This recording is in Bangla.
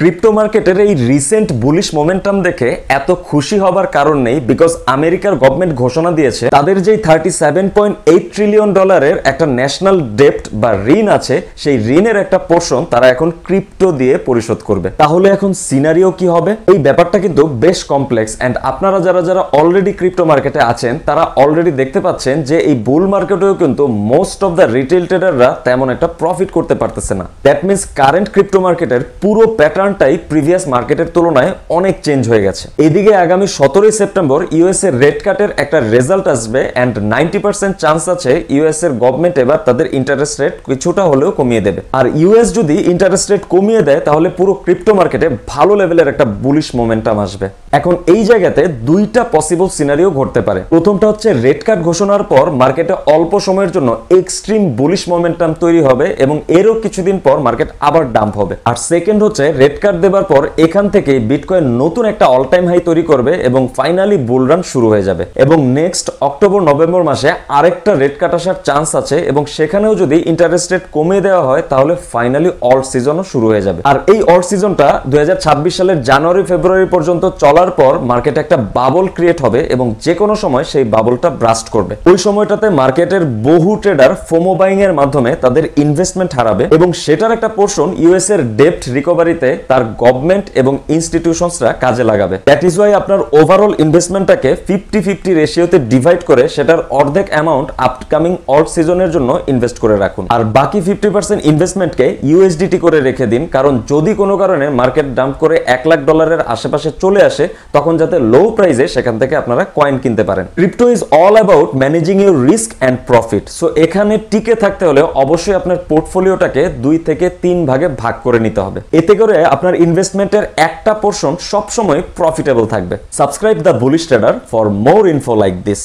ক্রিপ্টো মার্কেটের এই রিসেন্ট বুলিশ মোমেন্টাম দেখে এত খুশি হবার কারণ নেই, বিকজ আমেরিকার গভর্নমেন্ট ঘোষণা দিয়েছে তাদের যেই $37.8 ট্রিলিয়ন একটা ন্যাশনাল ডেপ্ট বা ঋণ আছে, সেই ঋণের একটা পোর্শন তারা এখন ক্রিপ্টো দিয়ে পরিশোধ করবে। তাহলে এখন সিনারিও কি হবে? এই ব্যাপারটা কিন্তু বেশ কমপ্লেক্স, এন্ড আপনারা যারা অলরেডি ক্রিপ্টো মার্কেটে আছেন তারা অলরেডি দেখতে পাচ্ছেন যে এই বুল মার্কেটেও কিন্তু মোস্ট অফ দ্য রিটেল ট্রেডাররা তেমন একটা প্রফিট করতে পারতেছে না। দ্যাট মিনস কারেন্ট ক্রিপ্টো মার্কেটের পুরো প্যাটার্নটাই প্রিভিয়াস মার্কেটের তুলনায় অনেক চেঞ্জ হয়ে গেছে। এদিকে আগামী 17 সেপ্টেম্বর ইউএস এর রেড কাটের একটা রেজাল্ট আসবে, এন্ড 90% চান্স আছে ইউএস এর গভর্নমেন্ট এবার তাদের ইন্টারেস্ট রেট কিছুটা হলেও কমিয়ে দেবে। আর ইউএস যদি ইন্টারেস্ট রেট কমিয়ে দেয় তাহলে পুরো ক্রিপ্টো মার্কেটে ভালো লেভেলের একটা বুলিশ মোমেন্টাম আসবে। এখন এই জায়গাতে দুইটা পসিবল সিনারিও ঘটতে পারে। প্রথমটা হচ্ছে রেড কাট ঘোষণার পর মার্কেটে অল্প সময়ের জন্য এক্সট্রিম বুলিশ মোমেন্টাম তৈরি হবে এবং এরও কিছুদিন পর মার্কেট আবার ডাম্প হবে। আর সেকেন্ড হচ্ছে রেড কাট দেবার পর এখান থেকে বিটকয়েন নতুন একটা অল টাইম হাই তৈরি করবে এবং ফাইনালি বুল রান শুরু হয়ে যাবে। এবং নেক্সট অক্টোবর নভেম্বর মাসে আরেকটা রেড কাট আসার চান্স আছে এবং সেখানেও যদি ইন্টারেস্ট রেট কমিয়ে দেওয়া হয় তাহলে ফাইনালি অল্ট সিজনও শুরু হয়ে যাবে। আর এই অল্ট সিজনটা 2026 সালের জানুয়ারি ফেব্রুয়ারি পর্যন্ত চলার পর মার্কেটে একটা বাবল ক্রিয়েট হবে এবং যে কোনো সময় সেই বাবলটা ব্রাস্ট করবে। ওই সময়টাতে মার্কেটের বহু ট্রেডার ফোমো বাইং এর মাধ্যমে তাদের ইনভেস্টমেন্ট হারাবে এবং সেটার একটা পোর্শন ইউএস এর ডেপ্ট রিকভারিতে তার গভর্নমেন্ট এবং ইনস্টিটিউশনসরা কাজে লাগাবে। দ্যাট ইজ ওয়াই আপনার ওভারঅল ইনভেস্টমেন্টটাকে 50-50 রেশিওতে ডিভাইড করে সেটার অর্ধেক অ্যামাউন্ট আপকামিং অল্ট সিজনের জন্য ইনভেস্ট করে রাখুন, আর বাকি 50% ইনভেস্টমেন্টকে ইউএসডিটি করে রেখে দিন। কারণ যদি কোনো কারণে মার্কেট ডাম্প করে $1 লাখ আশেপাশে চলে আসে তখন যাতে লো প্রাইসে সেখান থেকে আপনারা কয়েন কিনতে পারেন। Crypto is all about managing your risk and profit. So এখানে টিকে থাকতে হলে অবশ্যই আপনার পোর্টফোলিওটাকে 2 থেকে 3 ভাগে ভাগ করে নিতে হবে। এতে করে আপনার ইনভেস্টমেন্টের একটা পোর্শন সবসময় প্রফিটেবল থাকবে। Subscribe the bullish trader for more info like this.